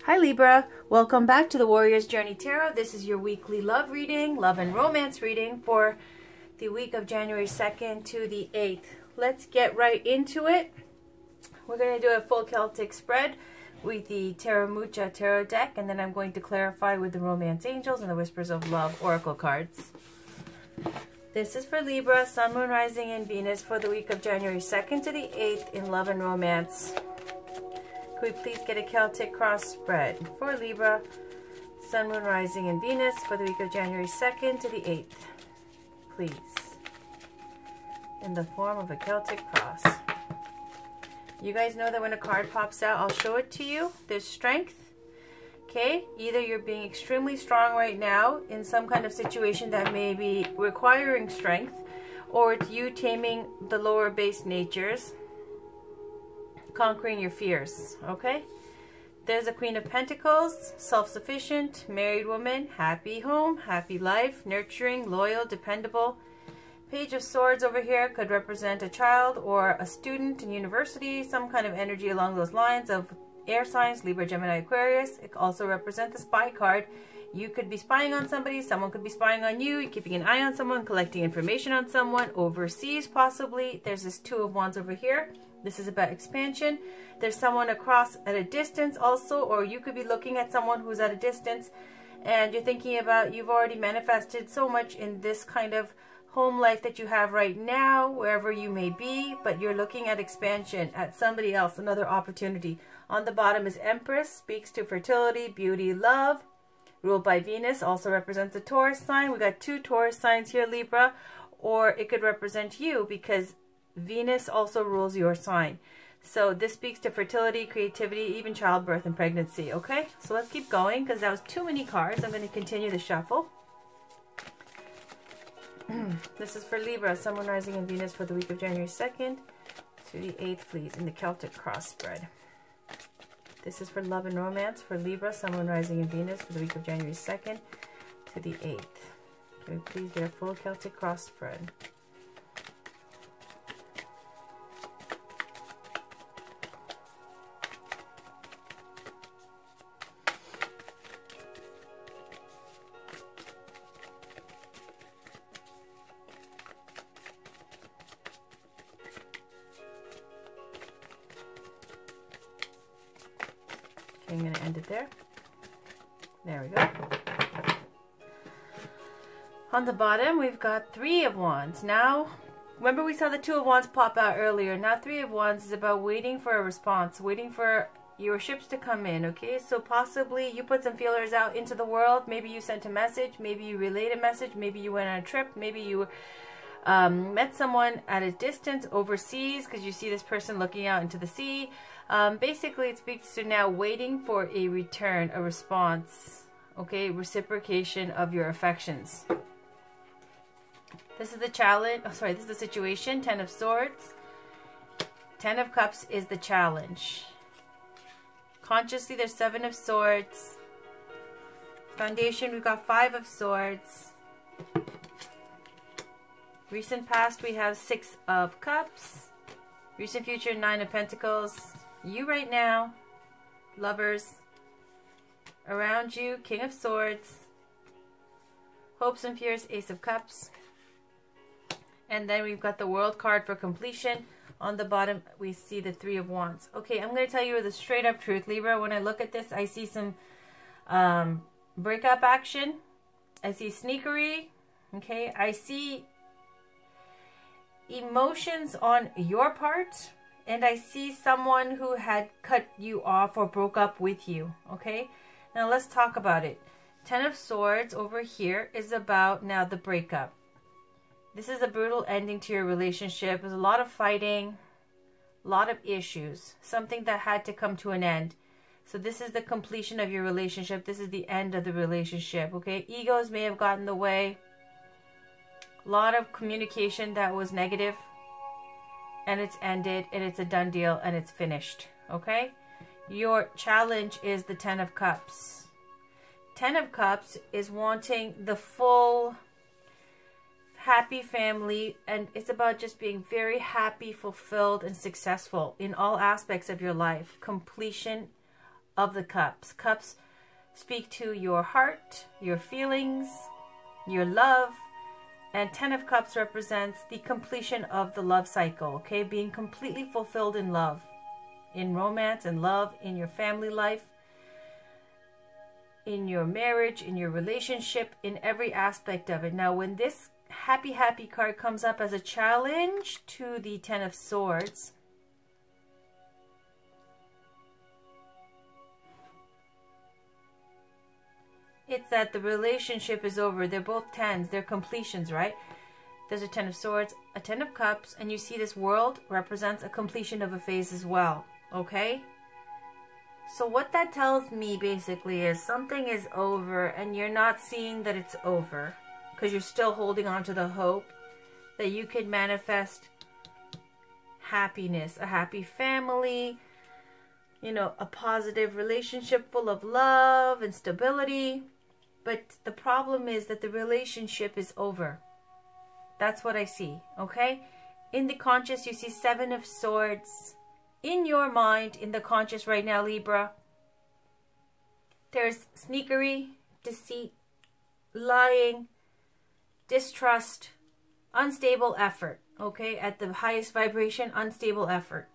Hi Libra, welcome back to the Warrior's Journey Tarot. This is your weekly love reading, love and romance reading for the week of January 2nd to the 8th. Let's get right into it. We're going to do a full Celtic spread with the Tarot Mucha Tarot deck, and then I'm going to clarify with the Romance Angels and the Whispers of Love Oracle cards. This is for Libra, Sun, Moon, Rising, and Venus for the week of January 2nd to the 8th in love and romance. Could we please get a Celtic cross spread for Libra, Sun, Moon, Rising, and Venus for the week of January 2nd to the 8th, please, in the form of a Celtic cross. You guys know that when a card pops out, I'll show it to you. There's strength, okay? Either you're being extremely strong right now in some kind of situation that may be requiring strength, or it's you taming the lower base natures, conquering your fears, okay? There's a Queen of Pentacles, self-sufficient, married woman, happy home, happy life, nurturing, loyal, dependable. Page of Swords over here could represent a child or a student in university, some kind of energy along those lines of air signs, Libra, Gemini, Aquarius. It could also represent the spy card. You could be spying on somebody, someone could be spying on you, you're keeping an eye on someone, collecting information on someone, overseas possibly. There's this Two of Wands over here. This is about expansion. There's someone across at a distance also, or you could be looking at someone who's at a distance and you're thinking about, you've already manifested so much in this kind of home life that you have right now, wherever you may be, but you're looking at expansion, at somebody else, another opportunity. On the bottom is Empress, speaks to fertility, beauty, love, ruled by Venus, also represents a Taurus sign. We got two Taurus signs here, Libra, or it could represent you because Venus also rules your sign. So this speaks to fertility, creativity, even childbirth and pregnancy, okay? So let's keep going because that was too many cards. I'm going to continue the shuffle. This is for Libra, Sun, Moon, Rising, and Venus for the week of January 2nd to the 8th, please, in the Celtic cross spread. This is for love and romance for Libra, Sun, Moon, Rising, and Venus for the week of January 2nd to the 8th. Can we please get a full Celtic cross spread? I'm going to end it there. There we go. On the bottom, we've got Three of Wands. Now, remember we saw the Two of Wands pop out earlier. Now Three of Wands is about waiting for a response, waiting for your ships to come in, okay? So possibly you put some feelers out into the world. Maybe you sent a message. Maybe you relayed a message. Maybe you went on a trip. Maybe you met someone at a distance overseas because you see this person looking out into the sea. Basically, it speaks to now waiting for a return, a response, okay? Reciprocation of your affections. This is the challenge. Oh, sorry, this is the situation. Ten of Swords. Ten of Cups is the challenge. Consciously, there's Seven of Swords. Foundation, we've got Five of Swords. Recent past, we have Six of Cups. Recent future, Nine of Pentacles. You right now, lovers. Around you, King of Swords. Hopes and fears, Ace of Cups. And then we've got the World card for completion. On the bottom, we see the Three of Wands. Okay, I'm going to tell you the straight up truth, Libra. When I look at this, I see some breakup action. I see sneakery. Okay, I see emotions on your part. And I see someone who had cut you off or broke up with you, okay? Now let's talk about it. Ten of Swords over here is about now the breakup. This is a brutal ending to your relationship. There's a lot of fighting, a lot of issues, something that had to come to an end. So this is the completion of your relationship. This is the end of the relationship, okay? Egos may have gotten in the way. A lot of communication that was negative. And it's ended, and it's a done deal, and it's finished, okay? Your challenge is the Ten of Cups. Ten of Cups is wanting the full happy family, and it's about just being very happy, fulfilled, and successful in all aspects of your life. Completion of the cups. Cups speak to your heart, your feelings, your love. And 10 of Cups represents the completion of the love cycle, okay? Being completely fulfilled in love, in romance and love, in your family life, in your marriage, in your relationship, in every aspect of it. Now, when this happy, happy card comes up as a challenge to the 10 of Swords, it's that the relationship is over. They're both 10s. They're completions, right? There's a 10 of Swords, a 10 of Cups, and you see this world represents a completion of a phase as well, okay? So what that tells me basically is something is over and you're not seeing that it's over because you're still holding on to the hope that you could manifest happiness, a happy family, you know, a positive relationship full of love and stability. But the problem is that the relationship is over. That's what I see, okay? In the conscious, you see 7 of Swords. In your mind, in the conscious right now, Libra, there's sneakery, deceit, lying, distrust, unstable effort, okay? At the highest vibration, unstable effort.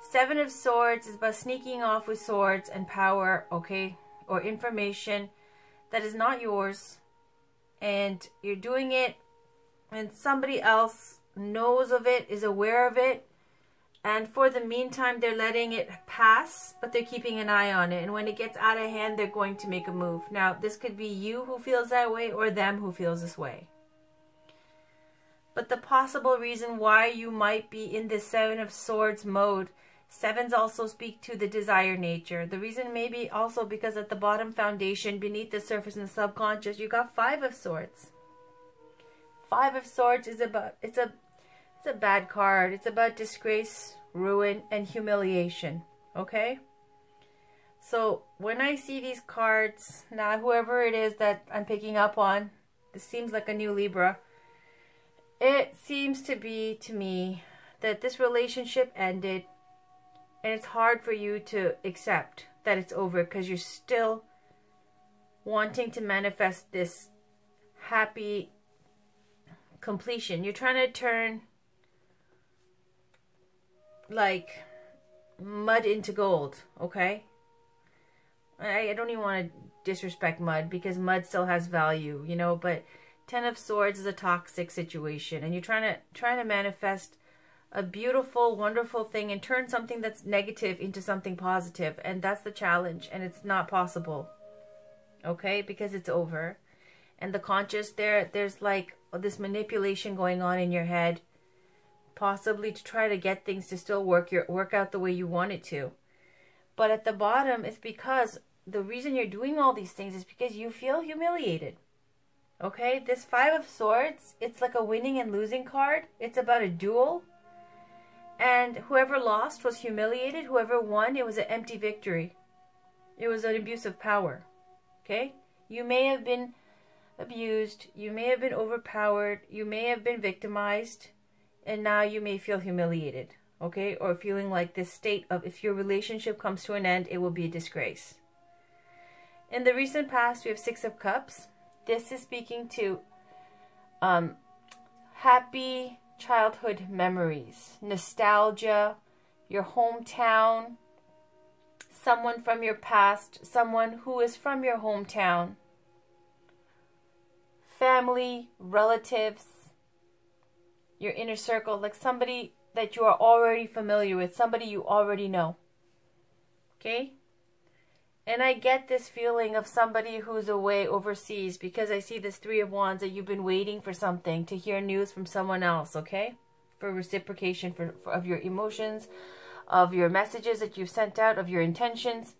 7 of Swords is about sneaking off with swords and power, okay? Or information that is not yours, and you're doing it and somebody else knows of it, is aware of it, and for the meantime they're letting it pass, but they're keeping an eye on it, and when it gets out of hand they're going to make a move. Now this could be you who feels that way or them who feels this way. But the possible reason why you might be in this 7 of Swords mode, 7s also speak to the desire nature. The reason may be also because at the bottom foundation, beneath the surface in the subconscious, you got 5 of Swords. 5 of Swords is about, it's a bad card. It's about disgrace, ruin, and humiliation. Okay? So when I see these cards, now whoever it is that I'm picking up on, this seems like a new Libra. It seems to be to me that this relationship ended. And it's hard for you to accept that it's over because you're still wanting to manifest this happy completion. You're trying to turn like mud into gold, okay? I don't even want to disrespect mud because mud still has value, you know, but 10 of Swords is a toxic situation and you're trying to manifest a beautiful, wonderful thing and turn something that's negative into something positive. And that's the challenge. And it's not possible. Okay? Because it's over. And the conscious, there's like this manipulation going on in your head. Possibly to try to get things to still work out the way you want it to. But at the bottom, it's because the reason you're doing all these things is because you feel humiliated. Okay? This 5 of Swords, it's like a winning and losing card. It's about a duel. And whoever lost was humiliated. Whoever won, it was an empty victory. It was an abuse of power. Okay? You may have been abused. You may have been overpowered. You may have been victimized. And now you may feel humiliated. Okay? Or feeling like this state of if your relationship comes to an end, it will be a disgrace. In the recent past, we have 6 of Cups. This is speaking to happy childhood memories, nostalgia, your hometown, someone from your past, someone who is from your hometown, family, relatives, your inner circle, like somebody that you are already familiar with, somebody you already know. Okay? And I get this feeling of somebody who's away overseas because I see this 3 of Wands that you've been waiting for something, to hear news from someone else, okay? For reciprocation of your emotions, of your messages that you've sent out, of your intentions.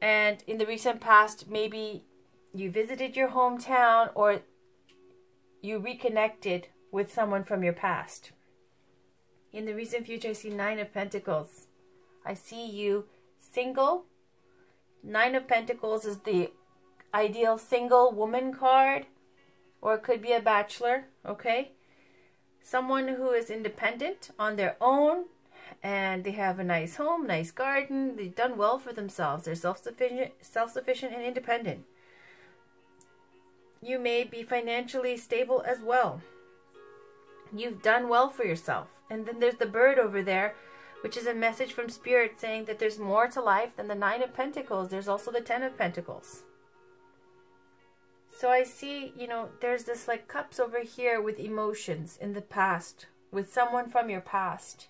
And in the recent past, maybe you visited your hometown or you reconnected with someone from your past. In the recent future, I see 9 of Pentacles. I see you single. 9 of Pentacles is the ideal single woman card, or it could be a bachelor, okay? Someone who is independent on their own, and they have a nice home, nice garden. They've done well for themselves. They're self-sufficient and independent. You may be financially stable as well. You've done well for yourself. And then there's the bird over there, which is a message from Spirit saying that there's more to life than the 9 of Pentacles. There's also the 10 of Pentacles. So I see, you know, there's this like cups over here with emotions in the past, with someone from your past.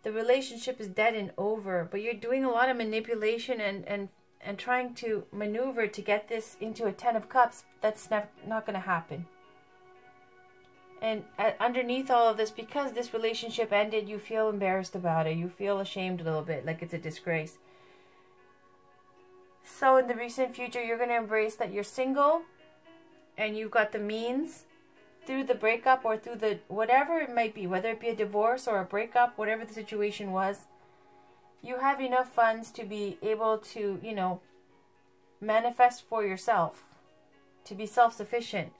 The relationship is dead and over, but you're doing a lot of manipulation and trying to maneuver to get this into a 10 of Cups. That's not going to happen. And underneath all of this, because this relationship ended, you feel embarrassed about it. You feel ashamed a little bit, like it's a disgrace. So in the recent future, you're going to embrace that you're single and you've got the means through the breakup or through the whatever it might be, whether it be a divorce or a breakup, whatever the situation was. You have enough funds to be able to, you know, manifest for yourself, to be self-sufficient.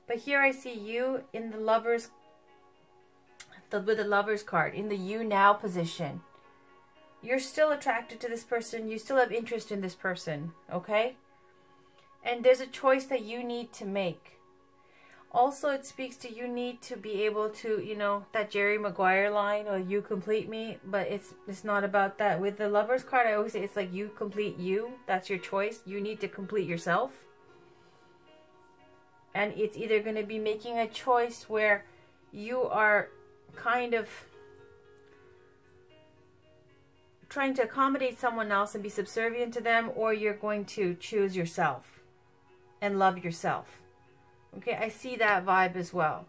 But here I see you in the Lovers, with the Lovers card, in the you now position. You're still attracted to this person. You still have interest in this person, okay? And there's a choice that you need to make. Also, it speaks to you need to be able to, you know, that Jerry Maguire line, or you complete me, but it's not about that. With the Lovers card, I always say it's like you complete you. That's your choice. You need to complete yourself. And it's either going to be making a choice where you are kind of trying to accommodate someone else and be subservient to them, or you're going to choose yourself and love yourself. Okay, I see that vibe as well.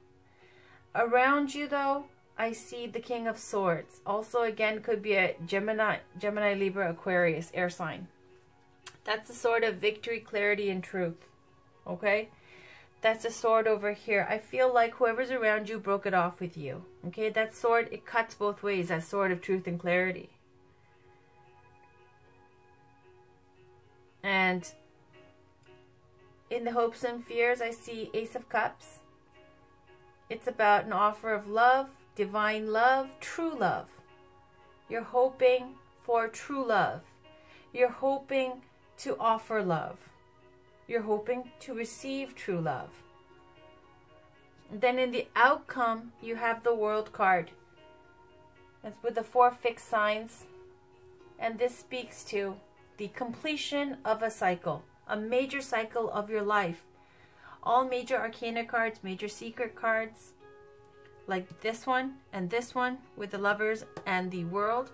Around you, though, I see the King of Swords. Also, again, could be a Gemini, Libra, Aquarius, air sign. That's the sword of victory, clarity, and truth. Okay? That's the sword over here. I feel like whoever's around you broke it off with you. Okay? That sword, it cuts both ways. That sword of truth and clarity. And in the hopes and fears, I see Ace of Cups. It's about an offer of love, divine love, true love. You're hoping for true love. You're hoping to offer love. You're hoping to receive true love. Then in the outcome, you have the World card. It's with the 4 fixed signs. And this speaks to the completion of a cycle. A major cycle of your life. All major arcana cards, major secret cards, like this one and this one with the Lovers and the World,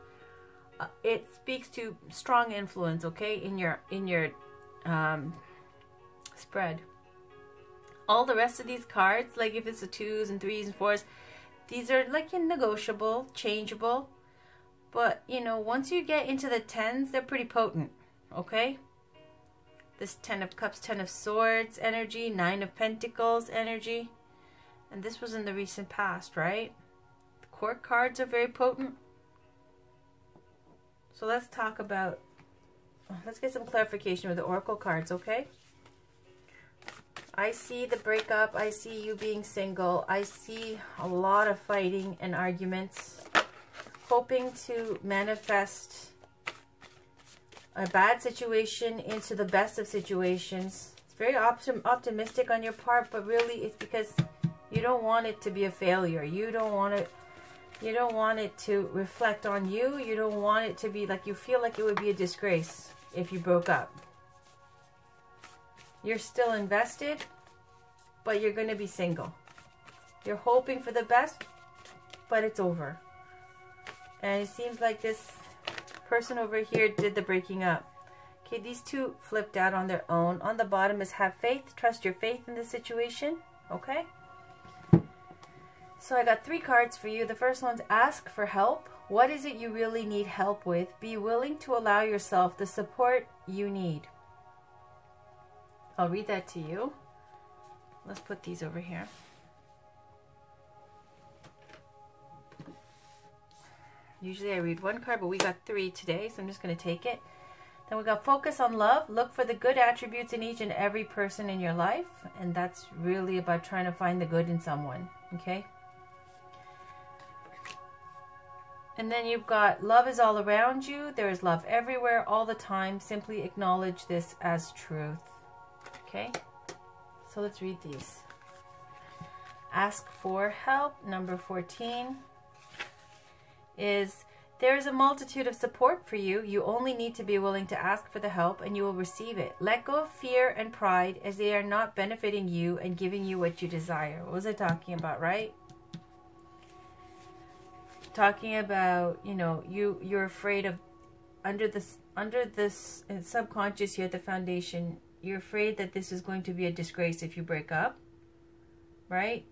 it speaks to strong influence, okay, in your spread. All the rest of these cards, like if it's the 2s and 3s and 4s, these are like negotiable, changeable, but you know, once you get into the 10s, they're pretty potent, okay? This 10 of Cups, 10 of Swords energy, 9 of Pentacles energy. And this was in the recent past, right? The Court cards are very potent. So let's talk about, let's get some clarification with the Oracle cards, okay? I see the breakup. I see you being single. I see a lot of fighting and arguments. Hoping to manifest a bad situation into the best of situations. It's very optimistic on your part, but really it's because you don't want it to be a failure. You don't want it to reflect on you. You don't want it to be like, you feel like it would be a disgrace if you broke up. You're still invested, but you're going to be single. You're hoping for the best, but it's over. And it seems like this person over here did the breaking up. Okay, these two flipped out on their own. On the bottom is have faith. Trust your faith in this situation. Okay? So I got 3 cards for you. The first one's ask for help. What is it you really need help with? Be willing to allow yourself the support you need. I'll read that to you. Let's put these over here. Usually I read 1 card, but we got 3 today, so I'm just going to take it. Then we got focus on love. Look for the good attributes in each and every person in your life. And that's really about trying to find the good in someone. Okay? And then you've got love is all around you. There is love everywhere, all the time. Simply acknowledge this as truth. Okay? So let's read these. Ask for help. Number 14 is, there is a multitude of support for you. You only need to be willing to ask for the help and you will receive it. Let go of fear and pride as they are not benefiting you and giving you what you desire. What was I talking about, right? Talking about, you know, you're afraid of under this subconscious here at the foundation, you're afraid that this is going to be a disgrace if you break up, right?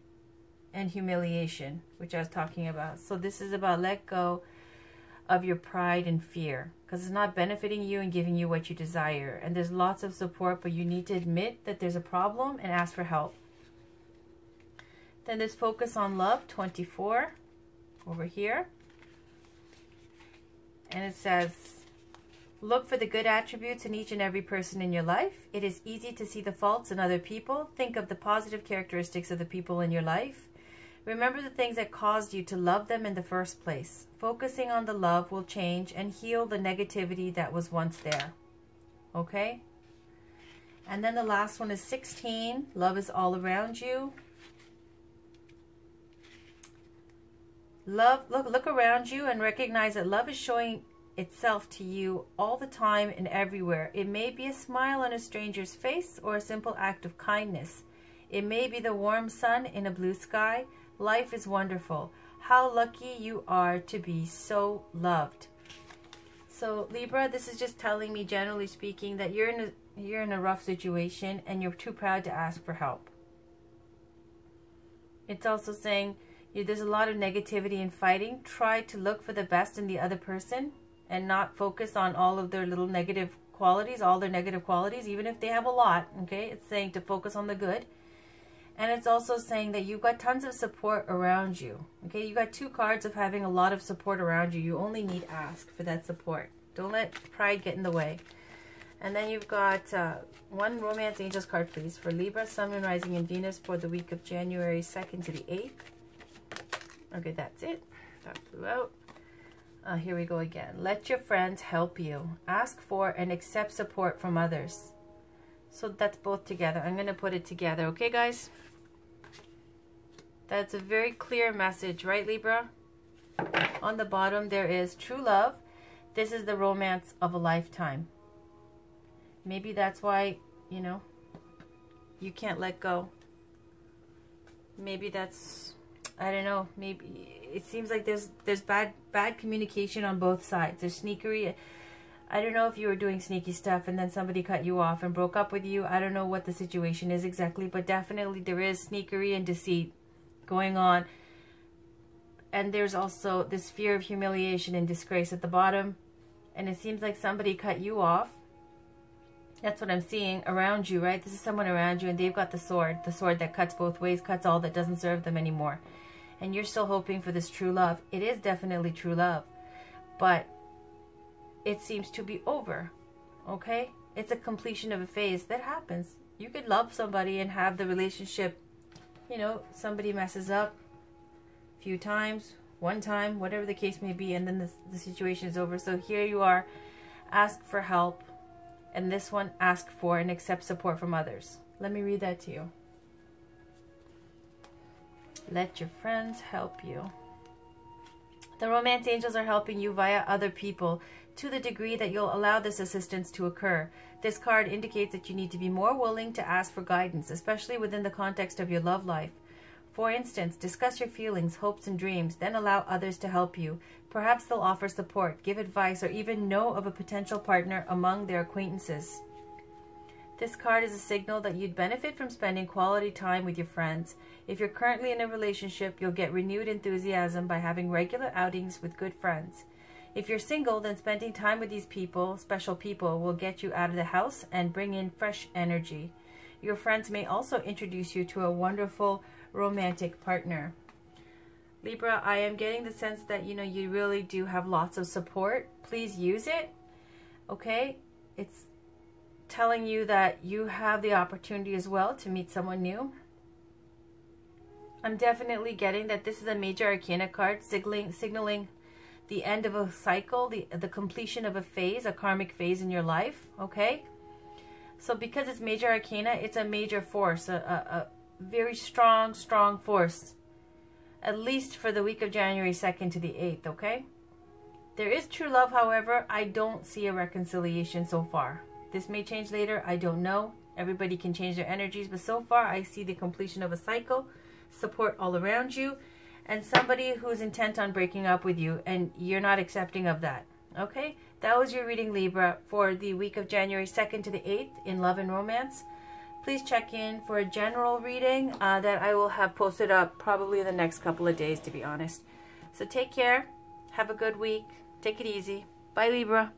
And humiliation, which I was talking about. So this is about let go of your pride and fear, because it's not benefiting you and giving you what you desire. And there's lots of support, but you need to admit that there's a problem and ask for help. Then there's focus on love, 24, over here. And it says, look for the good attributes in each and every person in your life. It is easy to see the faults in other people. Think of the positive characteristics of the people in your life. Remember the things that caused you to love them in the first place. Focusing on the love will change and heal the negativity that was once there. Okay? And then the last one is 16. Love is all around you. Look around you and recognize that love is showing itself to you all the time and everywhere. It may be a smile on a stranger's face or a simple act of kindness. It may be the warm sun in a blue sky. Life is wonderful. How lucky you are to be so loved. So Libra, this is just telling me, generally speaking, that you're in a rough situation and you're too proud to ask for help. It's also saying there's a lot of negativity and fighting. Try to look for the best in the other person and not focus on all of their little negative qualities, all their negative qualities, even if they have a lot, okay? It's saying to focus on the good. And it's also saying that you've got tons of support around you, okay? You got two cards of having a lot of support around you. You only need ask for that support. Don't let pride get in the way. And then you've got one Romance Angels card, please, for Libra, Sun, Moon, Rising, and Venus for the week of January 2nd to the 8th. Okay, that's it. That flew out. Here we go again. Let your friends help you. Ask for and accept support from others. So that's both together. I'm going to put it together. Okay, guys? That's a very clear message, right, Libra? On the bottom, there is true love. This is the romance of a lifetime. Maybe that's why, you know, you can't let go. Maybe that's, I don't know, maybe it seems like there's bad communication on both sides. There's sneakery. I don't know if you were doing sneaky stuff and then somebody cut you off and broke up with you. I don't know what the situation is exactly, but definitely there is sneakery and deceit going on. And there's also this fear of humiliation and disgrace at the bottom. And it seems like somebody cut you off. That's what I'm seeing around you, right? This is someone around you and they've got the sword that cuts both ways, cuts all that doesn't serve them anymore. And you're still hoping for this true love. It is definitely true love, but it seems to be over, okay? It's a completion of a phase. That happens. You could love somebody and have the relationship, you know, somebody messes up a few times, one time, whatever the case may be, and then the situation is over. So here you are, ask for help. And this one, ask for and accept support from others. Let me read that to you. Let your friends help you. The romance angels are helping you via other people to the degree that you'll allow this assistance to occur. This card indicates that you need to be more willing to ask for guidance, especially within the context of your love life. For instance, discuss your feelings, hopes, and dreams, then allow others to help you. Perhaps they'll offer support, give advice, or even know of a potential partner among their acquaintances. This card is a signal that you'd benefit from spending quality time with your friends. If you're currently in a relationship, you'll get renewed enthusiasm by having regular outings with good friends. If you're single, then spending time with these people, special people, will get you out of the house and bring in fresh energy. Your friends may also introduce you to a wonderful romantic partner. Libra, I am getting the sense that, you know, you really do have lots of support. Please use it, okay? It's telling you that you have the opportunity as well to meet someone new. I'm definitely getting that this is a major arcana card signaling the end of a cycle, the completion of a phase, a karmic phase in your life, okay? So because it's major arcana, it's a major force, a very strong force, at least for the week of January 2nd to the 8th, okay? There is true love, however, I don't see a reconciliation so far. This may change later, I don't know. Everybody can change their energies, but so far I see the completion of a cycle, support all around you, and somebody who's intent on breaking up with you, and you're not accepting of that, okay? That was your reading, Libra, for the week of January 2nd to the 8th in love and romance. Please check in for a general reading that I will have posted up probably in the next couple of days, to be honest. So take care. Have a good week. Take it easy. Bye, Libra.